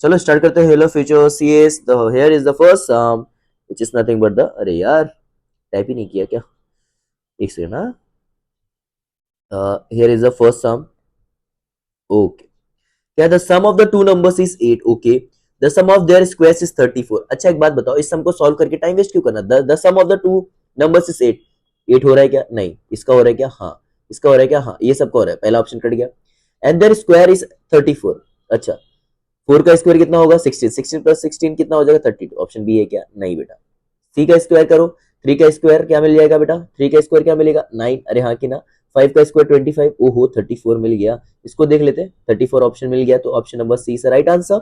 चलो स्टार्ट करते हैं। Hello future CS, the here is the first sum which is nothing but the, अरे यार टाइप ही नहीं किया क्या, एक second. Here is the first sum. Okay, क्या the sum of the two numbers is 8। Okay, the sum of their squares is 34। अच्छा एक बात बताओ, इस सम को सॉल्व करके टाइम वेस्ट क्यों करना। The sum of the two numbers is 8। 8 हो रहा है क्या, नहीं। इसका हो रहा है क्या, हाँ। इसका हो रहा है क्या, हाँ। ये सबका हो रहा है, पहला ऑप्शन कट गया। And their square is 34। अच्छा, 4 का स्क्वायर कितना होगा, 16। 16 प्लस 16 कितना हो जाएगा, 32। ऑप्शन बी है क्या, नहीं बेटा। 3 का स्क्वायर करो, 3 का स्क्वायर क्या मिल जाएगा बेटा, 3 का स्क्वायर क्या मिलेगा, 9। अरे हाँ कि ना। 5 का स्क्वायर 25। ओहो 34 मिल गया। इसको देख लेते हैं, 34 ऑप्शन मिल गया, तो ऑप्शन नंबर सी से राइट आंसर।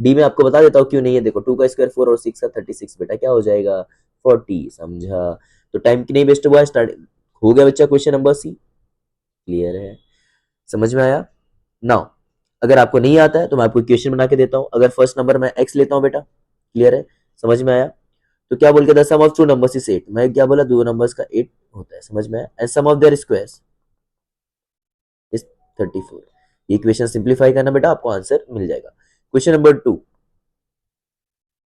डी में आपको बता देता हूँ क्यों नहीं है। देखो 2 का स्क्वायर 4 और 6 का 36 बेटा क्या हो जाएगा, 40। समझा। तो टाइम की नहीं वेस्ट हुआ, स्टार्ट हो गया बच्चा। क्वेश्चन नंबर सी क्लियर है, समझ में आया। नाउ अगर आपको नहीं आता है तो मैं आपको क्वेश्चन बना के देता हूं। अगर फर्स्ट नंबर मैं एक्स लेता हूं बेटा, क्लियर है, समझ में आया। तो क्या बोल के the sum of two numbers is 8। मैं क्या बोला, दो नंबर्स का 8 होता है, समझ में आया। And sum of their squares is 34। ये क्वेश्चन सिंप्लीफाई करना बेटा, आपको आंसर मिल जाएगा। Question number 2,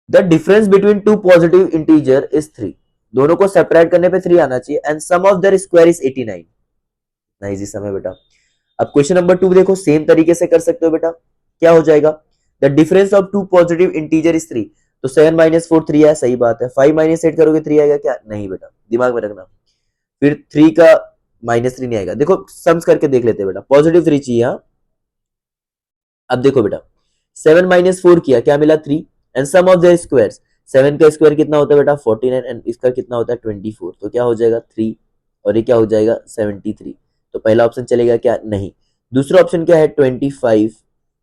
the difference between two positive integer is 3। दोनों को सेपरेट करने पे 3 आना चाहिए। And sum of their square is 89। Nice समय बेटा। अब क्वेश्चन नंबर 2 देखो, सेम तरीके से कर सकते हो बेटा। क्या हो जाएगा, the difference of two positive integer is 3। तो 7 माइनस 4 3 है, सही बात है। 5 माइनस 8 करोगे 3 आएगा क्या, नहीं बेटा, दिमाग में रखना। फिर 3 का माइनस 3 नहीं आएगा। देखो सम्स करके देख लेते हैं बेटा, पॉजिटिव 3 चाहिए। हाँ अब देखो बेटा, 7 माइनस 4 किया, क्या मिला 3। And sum of the squares, 7 का स्क्वायर कितना होता है बेटा 49। एंड इसका कितना होता है 24। तो क्या हो जाएगा 3 और ये क्या हो जाएगा 73। तो पहला ऑप्शन चलेगा क्या, नहीं। दूसरा ऑप्शन क्या है 25।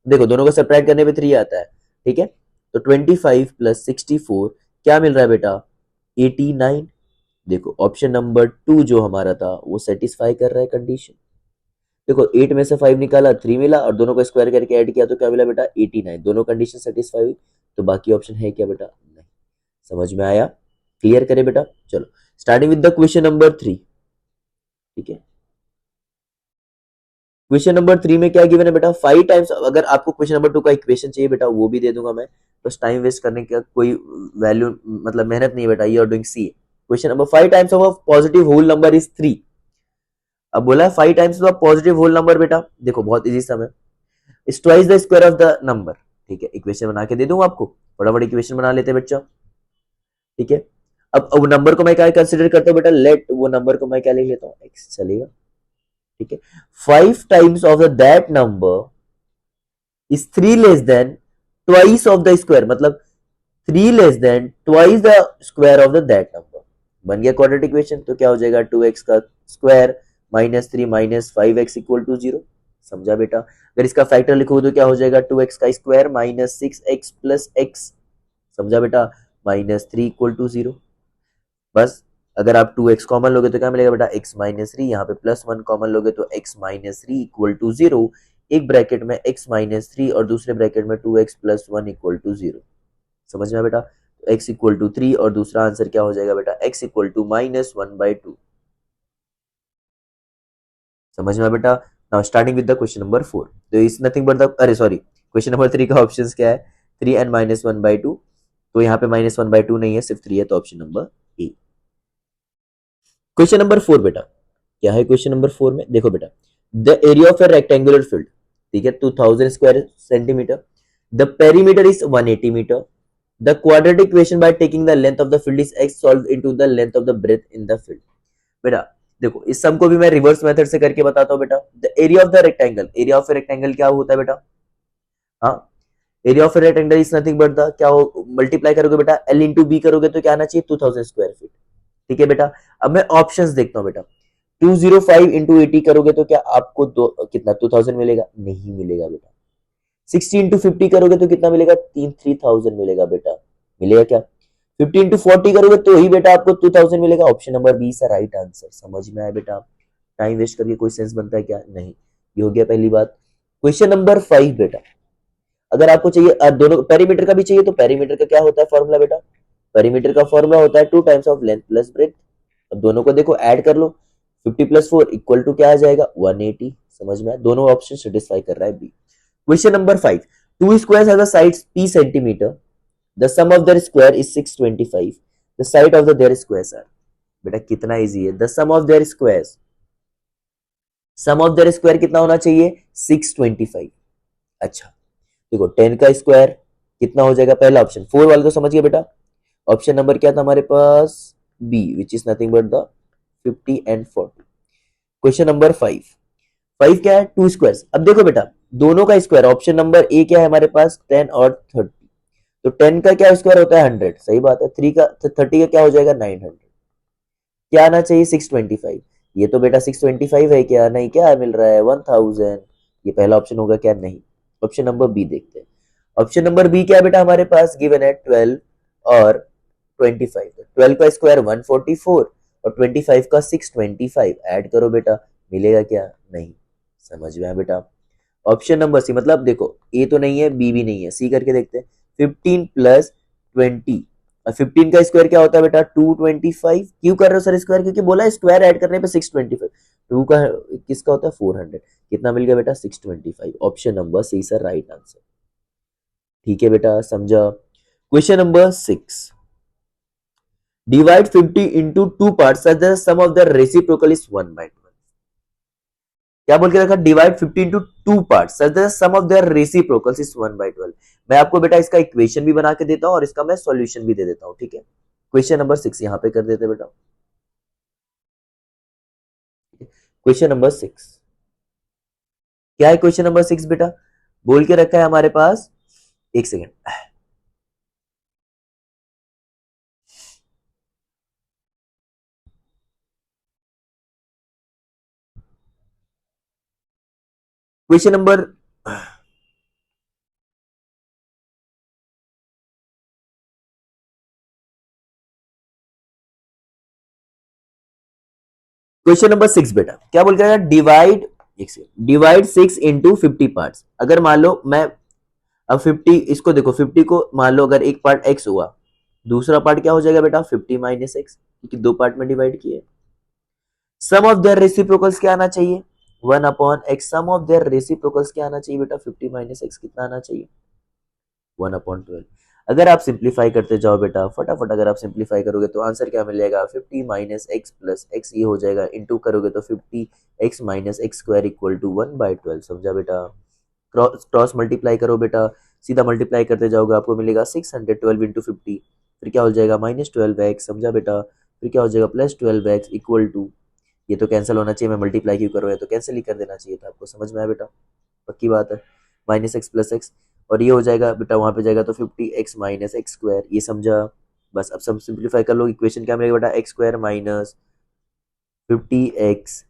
देखो दोनों को सब्ट्रैक्ट करने पे 3 आता है, ठीक है। तो 25 प्लस 64 क्या मिल रहा है बेटा 89। देखो ऑप्शन नंबर 2 जो हमारा था वो सेटिस्फाई कर रहा है कंडीशन। देखो 8 में से 5 निकाला 3 मिला, और दोनों को स्क्वायर करके ऐड किया तो क्या मिला बेटा 89। दोनों कंडीशन सेटिस्फाई हुई, तो बाकी ऑप्शन है क्या बेटा, नहीं। समझ में आया, क्लियर करे बेटा। चलो starting with the question number 3, ठीक है। क्वेश्चन नंबर 3 में क्या गिवन है बेटा, 5 टाइम्स। अगर आपको क्वेश्चन नंबर 2 का इक्वेशन चाहिए बेटा वो भी दे दूंगा मैं, बस टाइम वेस्ट करने का कोई वैल्यू मतलब मेहनत नहीं है बेटा। You are doing C. Question number 5 times of a positive whole number is 3। अब बोला है 5 times of positive whole number बेटा, देखो बहुत इजी सम है। Is twice the square of the number, ठीक है। इक्वेशन बना के दे दूंगा आपको, फटाफट इक्वेशन बना लेते हैं बच्चा, ठीक है। अब नंबर को मैं क्या कंसिडर करता हूँ बेटा, लेट वो नंबर को मैं क्या लिख लेता हूँ एक्स, चलेगा, ठीक है। 5 times of that number is 3 less than twice of the square, मतलब 3 less than twice the square of the that number. बन गया क्वाड्रेटिक इक्वेशन। तो क्या हो जाएगा 2x का square minus 3 minus 5x equal to 0। समझा बेटा। अगर इसका फैक्टर लिखो तो क्या हो जाएगा 2x का square minus 6x plus x। समझा बेटा, माइनस 3 इक्वल टू 0। बस अगर आप 2x कॉमन लोगे तो क्या मिलेगा बेटा x माइनस 3। यहाँ पे प्लस 1 कॉमन लोगे तो x माइनस 3 इक्वल टू 0। एक ब्रैकेट में x माइनस 3 और दूसरे ब्रैकेट में 2x प्लस 1 इक्वल टू 0। समझ में बेटा, x इक्वल टू 3 और दूसरा आंसर क्या हो जाएगा बेटा x इक्वल टू माइनस 1/2। समझ में बेटा। Now starting with the question number 4, तो इज नथिंग बट द, अरे सॉरी, क्वेश्चन नंबर 3 का ऑप्शंस क्या है 3 एंड माइनस 1/2। तो यहाँ पे माइनस 1/2 नहीं है, सिर्फ 3 है, तो option number A. Question number 4 बेटा, क्या है क्वेश्चन नंबर 4 में, देखो बेटा, the area of a rectangular field, ठीक है, 2000 square centimetre, the perimeter is 180 metre, the quadratic equation by taking the length of the field is x solve into the length of the breadth in the field. बेटा देखो इस सम को भी मैं reverse method से करके बताता हूं बेटा। The area of the rectangle, area of a rectangle क्या होता है बेटा, हाँ, area of a rectangle is nothing but the, क्या हो मल्टीप्लाई करोगे बेटा l इंटू बी करोगे तो क्या आना चाहिए 2000 स्क्वायर फीट, ठीक है बेटा। अब मैं ऑप्शंस देखता हूं बेटा, 205 इंटू 80 करोगे तो क्या आपको कितना 2000 मिलेगा, नहीं मिलेगा बेटा। 60 इंटू 50 करोगे तो कितना मिलेगा 3000 मिलेगा बेटा, मिलेगा क्या। 50 इंटू 40 करोगे तो ही बेटा आपको 2000 मिलेगा। ऑप्शन नंबर बी है राइट आंसर। समझ में आया बेटा, टाइम वेस्ट करके कोई सेंस बनता है क्या, नहीं। ये हो गया पहली बात। क्वेश्चन नंबर 5 बेटा, अगर आपको चाहिए दोनों पेरीमीटर का भी चाहिए तो पेरीमीटर का क्या होता है फॉर्मूला बेटा, पेरीमीटर का फॉर्मूला होता है 2 times of length plus breadth. अब दोनों को देखो ऐड कर लो, 50 प्लस 4 इक्वल टू क्या आ जाएगा 180। समझ में, दोनों ऑप्शन सेटिस्फाई कर रहा है B. Question number 5, Two squares have the sides p centimeter. The sum of their square is 625. The side of their squares are, बेटा कितना इजी है, the sum of their square कितना होना चाहिए 625। अच्छा देखो 10 का स्क्वायर कितना हो जाएगा, पहला ऑप्शन 4 वाले तो समझ गए बेटा। ऑप्शन नंबर क्या था हमारे पास, B which is nothing but the 50 and 40। Question number 5, 5 क्या है, टू स्क्वायर्स। अब देखो बेटा दोनों का स्क्वायर, ऑप्शन नंबर ए क्या है हमारे पास 10 और 30, तो 10 का क्या स्क्वायर होता है 100, सही बात है। 3 का 30 का क्या हो जाएगा 900, क्या आना चाहिए 625। ये तो बेटा 625 है क्या, नहीं, क्या मिल रहा है 1000। ये पहला ऑप्शन होगा क्या, नहीं। ऑप्शन नंबर बी देखते हैं। ऑप्शन नंबर बी क्या है बेटा हमारे पास, गिवन है 12 और 25। 12 का स्क्वायर 144 और 25 का 625, ऐड करो बेटा, मिलेगा क्या, नहीं। समझ में आया बेटा। ऑप्शन नंबर सी, मतलब देखो ए तो नहीं है बी भी नहीं है, सी करके देखते हैं। 15 प्लस 20, और 15 का स्क्वायर क्या होता है बेटा 225। क्यों कर रहे हो सर स्क्वायर, क्योंकि बोला स्क्वायर ऐड करने पे 625। 2 का किसका होता है 400, कितना मिल गया बेटा 625। Option number C sir right answer. ठीक है बेटा, समझा। Question number 6, divide 50 into two parts such that the sum of the reciprocal is 1/12। क्या बोल के रखा, divide 50 into two parts such that the sum of their reciprocals is 1/12। मैं आपको बेटा इसका इक्वेशन भी बना के देता हूं और इसका मैं सॉल्यूशन भी दे देता हूं, ठीक है। क्वेश्चन नंबर 6 यहां पे कर देते बेटा। क्वेश्चन नंबर 6 क्या है, क्वेश्चन नंबर 6 बेटा बोल के रखा है हमारे पास, एक second. Question number question number 6 बेटा क्या बोल के रखा, डिवाइड, एक सेकेंड, डिवाइड 6 into 50 पार्ट्स। अगर मान लो मैं अब 50, इसको देखो 50 को मान लो अगर एक पार्ट x हुआ, दूसरा पार्ट क्या हो जाएगा बेटा 50 माइनस एक्स, क्योंकि दो पार्ट में डिवाइड किए। सम ऑफ देयर रेसिप्रोकल्स क्या आना चाहिए 1/x। Some of there reciprocals क्या आना चाहिए बेटा 50 माइनस एक्स कितना आना चाहिए 1/12। अगर आप सिंप्लीफाई करते जाओ बेटा फटाफट, अगर आप सिंप्लीफाई करोगे तो आंसर क्या मिलेगा 50 माइनस एक्स प्लस एक्स, ये हो जाएगा, इंटू करोगे तो 50 x minus x square equal to 1/12। समझा बेटा। क्रॉस मल्टीप्लाई करो बेटा, सीधा मल्टीप्लाई करते जाओगे आपको मिलेगा 612 इंटू 50, फिर क्या हो जाएगा -12x। समझा बेटा। फिर क्या हो जाएगा +12x इक्वल टू, ये तो कैंसिल होना चाहिए, मैं मल्टीप्लाई क्यों कर रहा है, तो कैंसिल ही कर देना चाहिए था आपको। समझ में आया बेटा, पक्की बात है। -x प्लस एक्स, और ये हो जाएगा बेटा वहां पे जाएगा तो 50x माइनस एक्स स्क्वायर, ये समझा। बस अब सब सिंप्लीफाई कर लो, इक्वेशन क्या मिलेगा बेटा एक्स स्क्वायर माइनस 50x,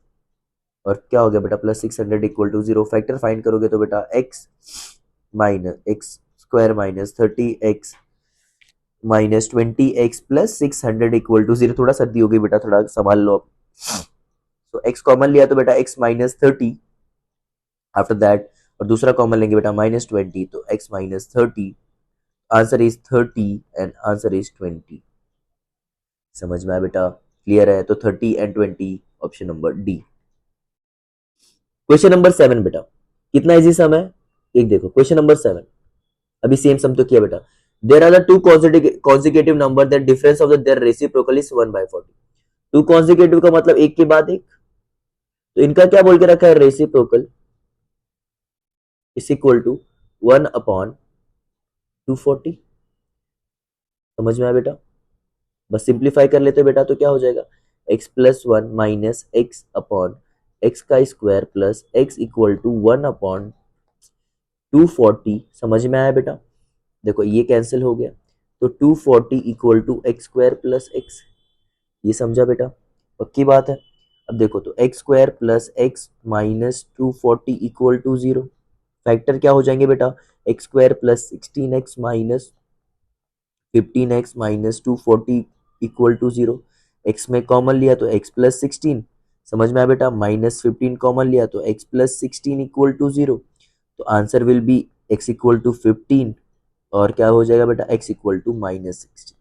और क्या हो गया बेटा +600 इक्वल टू 0। फैक्टर फाइंड करोगे तो बेटा x minus x square minus 30x minus 20x plus 600 equal to 0। थोड़ा सर्दी हो गई बेटा, थोड़ा संभाल लो अब। तो x कॉमन लिया तो बेटा x माइनस 30 आफ्टर दैट, और दूसरा कॉमन लेंगे बेटा -20, तो x minus 30, answer is 30 and answer is 20। समझ में आया बेटा, क्लियर है। तो 30 and 20, option number D. Question number 7 बेटा कितना इजी सम है, एक देखो क्वेश्चन नंबर 7, अभी सेम सम तो किया बेटा। There are the two consecutive number that difference of their reciprocal is 1/40। Two consecutive का मतलब एक के बाद एक, तो इनका क्या बोल के रखा है रेसिप्रोकल इज इक्वल टू 1/240। समझ में आया बेटा। बस सिंप्लीफाई कर लेते बेटा तो क्या हो जाएगा x plus 1 minus x upon x का square plus x equal to 1/240। समझ में आया बेटा। देखो ये कैंसिल हो गया, तो 240 equal to x square plus x, ये समझा बेटा, पक्की बात है। अब देखो तो x square plus x minus 240 equal to 0। Factor क्या हो जाएंगे बेटा x square plus 16x minus 15x minus 240 equal to 0। X में कॉमन लिया तो x प्लस 16, समझ में आया बेटा, -15 कॉमन लिया तो x प्लस 16 इक्वल टू 0। तो answer will be x equal to 15, और क्या हो जाएगा बेटा x इक्वल टू -16।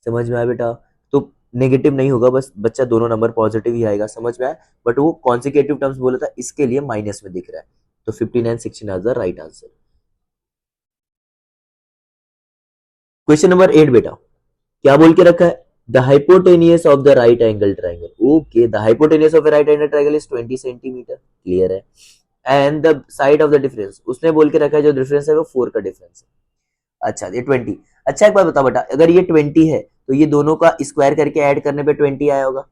समझ में आया बेटा। तो नेगेटिव नहीं होगा, बस बच्चा दोनों नंबर पॉजिटिव ही आएगा, समझ में आया। बट वो कॉन्सिक्यूटिव टर्म्स बोला था इसके लिए माइनस में दिख रहा है। तो 15 and 16 are the right answer. Question number 8 बेटा, क्या बोल के रखा है? The hypotenuse of the right angle triangle. Okay, the hypotenuse of right angle triangle is 20 centimetre, clear है। And the side of the difference, उसने बोल के रखा है जो डिफरेंस है वो 4 का डिफरेंस है। अच्छा, ये 20। अच्छा, एक बात बताओ बेटा, अगर ये 20 है तो ये दोनों का स्क्वायर करके ऐड करने पे 20 आया होगा,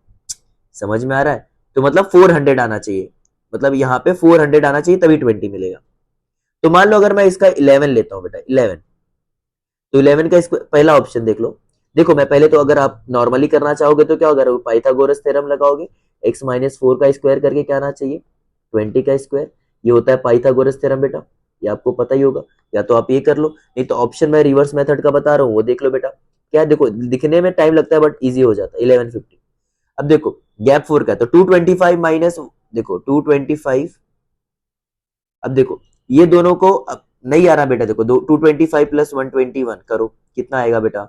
समझ में आ रहा है? तो मतलब 400 आना चाहिए, मतलब यहाँ पे 400 आना चाहिए तभी 20 मिलेगा। तो मान लो अगर मैं इसका 11 लेता हूँ बेटा, 11, तो 11 का पहला ऑप्शन देख लो। देखो मैं पहले तो, अगर आप नॉर्मली करना चाहोगे तो क्या होगा, पाइथागोरस थ्योरम लगाओगे, x माइनस 4 का स्क्वायर करके क्या आना चाहिए, 20 का स्क्वायर। ये होता है पाइथागोरस थ्योरम बेटा, ये आपको पता ही होगा। या तो आप ये कर लो, नहीं तो ऑप्शन में रिवर्स मेथड का बता रहा हूँ वो देख लो बेटा। क्या देखो, दिखने में टाइम लगता है बट इजी हो जाता है, 1150। अब देखो गैप 4 का, तो 225 माइनस, देखो 225। अब देखो ये दोनों को अब नहीं आ रहा बेटा, देखो 225 प्लस 121 करो, कितना आएगा बेटा,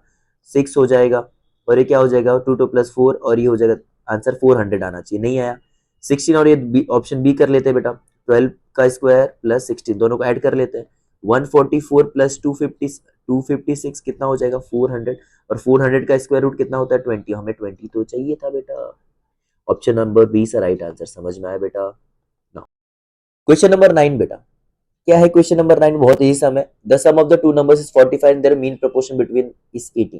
6 हो जाएगा। और ये क्या हो जाएगा, 2 प्लस 4, और ये हो जाएगा आंसर 400 आना चाहिए, नहीं आया। 16 और ये ऑप्शन बी कर लेते हैं बेटा, 12 का स्क्वायर प्लस 16 दोनों को ऐड कर लेते हैं। 144 प्लस 256 कितना हो जाएगा, 400। और 400 का स्क्वायर रूट कितना होता है, 20। हमें 20 तो चाहिए था बेटा। ऑप्शन नंबर बी से राइट आंसर, समझ में आया बेटा? क्वेश्चन नंबर 9 बेटा, क्या है क्वेश्चन नंबर 9? बहुत ही सम है। The sum of the two numbers is 45 and their mean proportion between is 18।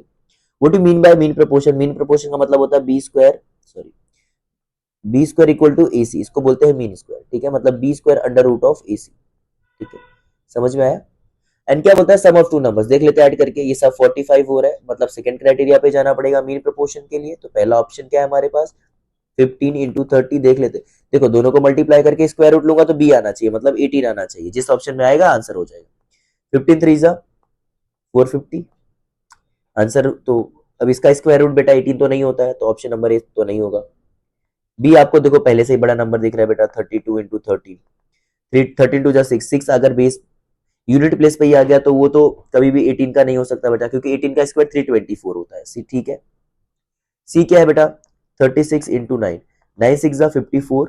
What do mean by mean proportion? Mean proportion का मतलब होता है B square, sorry, B square equal to A C, इसको बोलते हैं मीन स्क्वायर, ठीक है, मतलब B square under root of A C, ठीक है, समझ में आया? एंड क्या बोलता है, सम ऑफ टू नंबर्स, देख लेते हैं ऐड करके, ये सब 45 हो रहा है, मतलब सेकंड क्राइटेरिया पे जाना पड़ेगा मीन प्रोपोर्शन के लिए। तो पहला ऑप्शन क्या है हमारे पास, 15 इंटू 30, देख लेते। देखो दोनों को मल्टीप्लाई करके स्क्वायर रूट लूंगा तो बी आना चाहिए, मतलब 18 आना चाहिए, जिस ऑप्शन में आएगा आंसर हो जाएगा। 15 3 जा 450 आंसर। तो अब इसका स्क्वायर रूट बेटा 18 तो नहीं होता है, तो ऑप्शन नंबर ए तो नहीं होगा। बी आपको देखो पहले से ही बड़ा नंबर दिख रहा है बेटा, 32 इंटू 13, 13 टू जा 6, 6 अगर बेस यूनिट प्लेस पे ही आ गया तो वो तो कभी भी 18 का नहीं हो सकता बेटा, क्योंकि 18 का स्क्वायर 324 होता है। सी ठीक है। सी क्या है बेटा, 36 इंटू 9, 9 6 जा 54,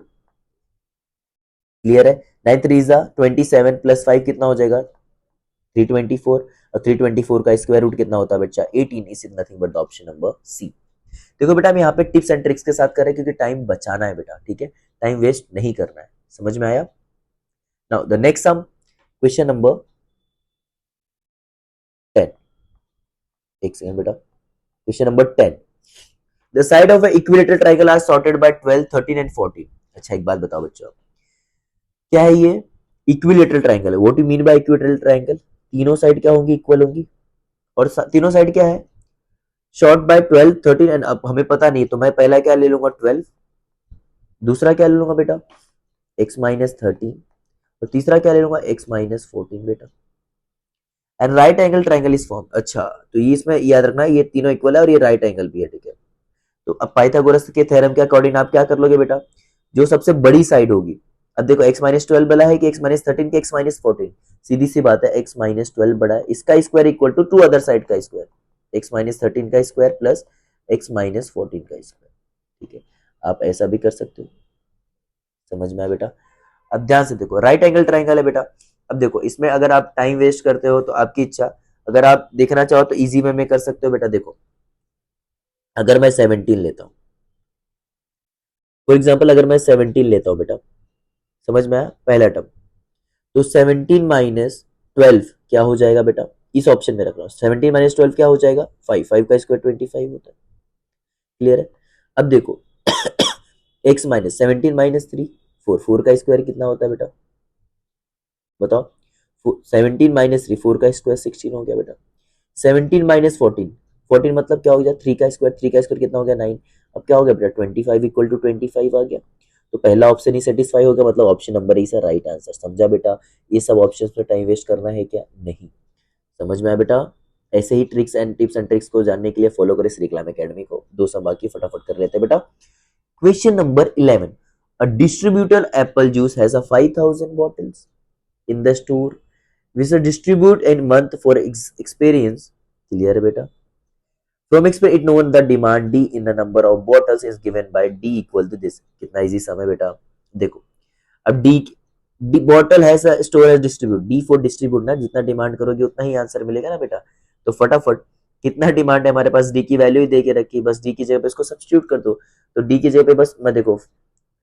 क्लियर है। 9 3 जा 27 प्लस 5 कितना हो जाएगा, 324। और 324 का स्क्वायर रूट कितना होता है बच्चा, 18। Is nothing but the option number C. देखो बेटा हम यहाँ पे टिप्स एंड ट्रिक्स के साथ कर रहे हैं, क्योंकि टाइम बचाना है बेटा, ठीक है, टाइम वेस्ट नहीं करना है, समझ में आया? Now the next sum, question number 10। एक सेकंड बेटा, question number 10। The side of equilateral triangle are sorted by 12 13 and 14। अच्छा एक बात बताओ बच्चों, क्या है ये, इक्विलेटरल ट्राइंगल है। What you mean by equilateral triangle? तीनों साइड क्या होंगी, इक्वल होंगी, और तीनों साइड क्या है, शॉर्ट बाय 12 13। एंड अब हमें पता नहीं, तो मैं पहला क्या ले लूंगा, 12, दूसरा क्या ले लूंगा बेटा, x माइनस 13, और तीसरा क्या ले लूंगा, x माइनस 14 बेटा। And right angle triangle is form. अच्छा, तो ये इसमें याद रखना है, ये तीनों इक्वल है और ये राइट एंगल भी है, ठीक है। तो अब पाइथागोरस के थ्योरम के अकॉर्डिंग आप क्या कर लोगे बेटा, जो सबसे बड़ी साइड होगी, अब देखो x माइनस 12 बड़ा है कि x माइनस 13 के x माइनस 14, सीधी सी बात है, x माइनस 12 बड़ा है, इसका square equal to two other side का स्क्वायर, x माइनस 13 का स्क्वायर प्लस x माइनस 14 का स्क्वायर, ठीक है। आप ऐसा भी कर सकते हो, समझ में आया बेटा? अब ध्यान से देखो, राइट एंगल ट्राइंगल है बेटा। अब देखो इसमें अगर आप टाइम वेस्ट करते हो तो आपकी इच्छा, अगर आप देखना चाहो तो इजी वे में कर सकते हो बेटा। देखो अगर मैं 17 लेता हूँ, फॉर एग्जाम्पल अगर मैं 17 लेता हूँ बेटा, समझ में आया पहला टर्म, तो 17 माइनस 12 क्या हो जाएगा बेटा, इस ऑप्शन में रख रहा हूँ, 17 माइनस 12 क्या हो जाएगा, 5, 5 का स्क्वायर 25 होता है, क्लियर है। अब देखो x माइनस 17 माइनस 3 4, 4 का स्क्वायर कितना होता है बेटा, बताओ, 17 माइनस 3, 4 का स्क्वायर 16 हो गया बेटा। 17 माइनस 14, 14 मतलब क्या हो गया, 3 का स्क्वायर, 3 का स्क्वायर कितना हो गया, 9। अब क्या हो गया बेटा, 25 इक्वल टू 25 आ गया। तो पहला ऑप्शन ही सेटिस्फाई हो गया, मतलब ऑप्शन नंबर ई सा राइट आंसर। समझा बेटा? ये सब ऑप्शंस पे टाइम वेस्ट करना है क्या, नहीं। समझ में आया बेटा? ऐसे ही tricks and tips and tricks को जानने के लिए फॉलो करें श्री क्लाइम एकेडमी को। दो सब बाकी फटाफट कर लेते हैं बेटा। Question number 11, a distributor Apple juice has a 5000 bottles in the store, we should distribute in month for experience, clear है बेटा? From experience it known the demand D in the number of bottles is given by D equal to this। कितना easy sum है बेटा। देखो अब D bottle है storage distribute, D for distribute ना, जितना डिमांड करोगे उतना ही आंसर मिलेगा ना बेटा। तो फटाफट कितना डिमांड है हमारे पास, डी की वैल्यू ही दे के रखी, बस डी की जगह पे इसको सब्स्टिट्यूट कर दो। तो डी की जगह पे बस मैं देखो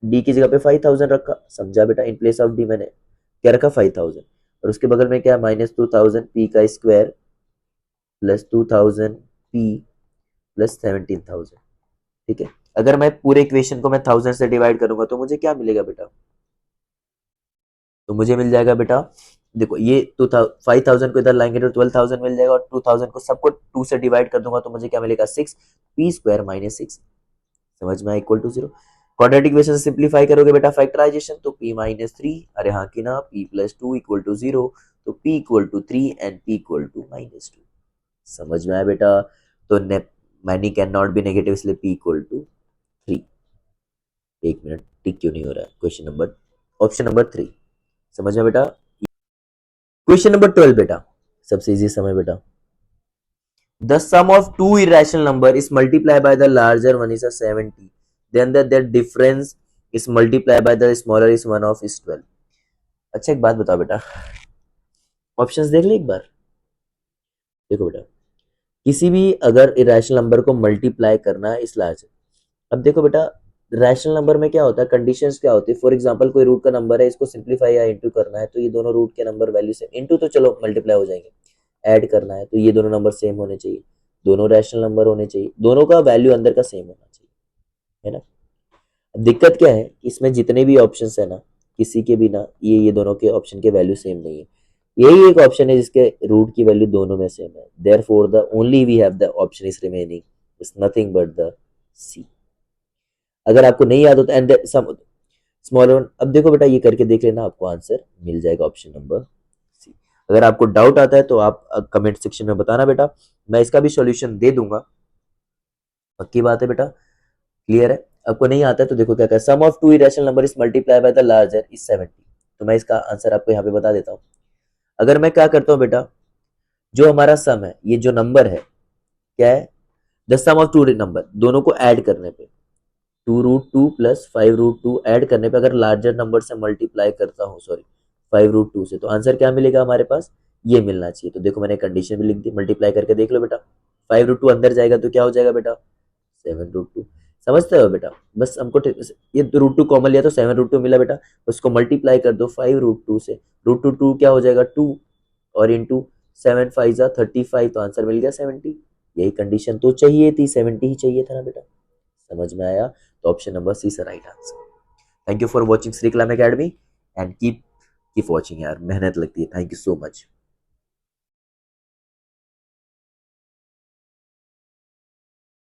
डी की जगह पे 5000 रखा, समझा बेटा, इन प्लेस ऑफ डी मैंने क्या रखा 5000, और उसके बगल में क्या -2000 पी का स्क्वायर प्लस 2000 पी प्लस 17000। ठीक है, अगर मैं पूरे इक्वेशन को मैं 1000 से डिवाइड करूंगा तो मुझे क्या मिलेगा बेटा, तो मुझे मिल जाएगा बेटा, देखो ये 5000 को इधर लाएंगे तो 12000 मिल जाएगा, और 2000 को सबको 2 से डिवाइड कर दूंगा तो मुझे क्या मिलेगा 6 पी स्क्वायर माइनस 6, समझ में इक्वल टू 0। क्वाड्रेटिक इक्वेशन से सिंप्लीफाई करोगे बेटा फैक्टराइजेशन, तो p माइनस 3, अरे हाँ कि ना, p प्लस 2 इक्वल टू 0, तो p equal to 3 and p equal to -2, समझ में आया बेटा। तो many can not be negative, इसलिए p इक्वल टू 3। एक मिनट, टिक क्यों नहीं हो रहा है, क्वेश्चन नंबर ऑप्शन नंबर 3, समझ में बेटा। क्वेश्चन नंबर 12 बेटा, सबसे इजी समय बेटा, the sum of two irrational number is multiplied by the larger one is a 70, then that difference is multiplied by the smaller is 1 of is 12। अच्छा एक बात बताओ बेटा, ऑप्शंस देख ले एक बार, देखो बेटा, किसी भी अगर इरेशनल नंबर को मल्टीप्लाई करना है इस लार्ज, अब देखो बेटा रैशनल नंबर में क्या होता है, कंडीशंस क्या होती है, फॉर एग्जांपल कोई रूट का नंबर है, इसको सिंप्लीफाई या इनटू करना है तो ये दोनों रूट के नंबर वैल्यू से इनटू तो चलो मल्टीप्लाई हो जाएंगे, ऐड करना है तो ये दोनों नंबर सेम होने चाहिए, दोनों रैशनल नंबर होने चाहिए, दोनों का वैल्यू अंदर का सेम होना चाहिए, है ना। अब दिक्कत क्या है, इसमें जितने भी ऑप्शंस है ना, किसी के भी ना ये दोनों के ऑप्शन के वैल्यू सेम नहीं है, यही एक ऑप्शन है जिसके रूट की वैल्यू दोनों में सेम है, therefore the only we have the option is remaining is nothing but the C. अगर आपको नहीं याद होता एंड सम स्मॉलर वन, अब देखो बेटा ये करके देख लेना, आपको आंसर मिल जाएगा ऑप्शन नंबर सी। अगर आपको डाउट आता है तो आप कमेंट सेक्शन में बताना बेटा, मैं इसका भी सॉल्यूशन दे दूंगा, पक्की बात है बेटा, क्लियर है। आपको नहीं आता है तो देखो क्या कहता है, sum of two irrational number is multiply by the larger is 70, तो मैं इसका आंसर आपको यहाँ पे बता देता हूँ। अगर मैं क्या करता हूँ बेटा, जो हमारा सम है, ये जो नंबर है क्या है, the sum of two number, दोनों को ऐड करने पे 2√2 प्लस 5√2 ऐड करने पे अगर लार्जर नंबर से मल्टीप्लाई करता हूँ, सॉरी 5√2 से, तो आंसर क्या मिलेगा हमारे पास, ये मिलना चाहिए। तो देखो मैंने कंडीशन भी लिख दी, मल्टीप्लाई करके देख लो बेटा, 5√2 अंदर जाएगा तो क्या हो जाएगा बेटा 7√2, समझते हो बेटा। बस हमको ये √2 कॉमन लिया तो 7√2 मिला बेटा, उसको मल्टीप्लाई कर दो 5√2 से, √2 क्या हो जाएगा 2, और इंटू 7 5 35, तो आंसर मिल गया 70। यही कंडीशन तो चाहिए थी, 70 ही चाहिए था ना बेटा, समझ में आया। तो option number C is right answer. Thank you for watching Shri Kalam academy and keep watching यार, मेहनत लगती है। Thank you so much.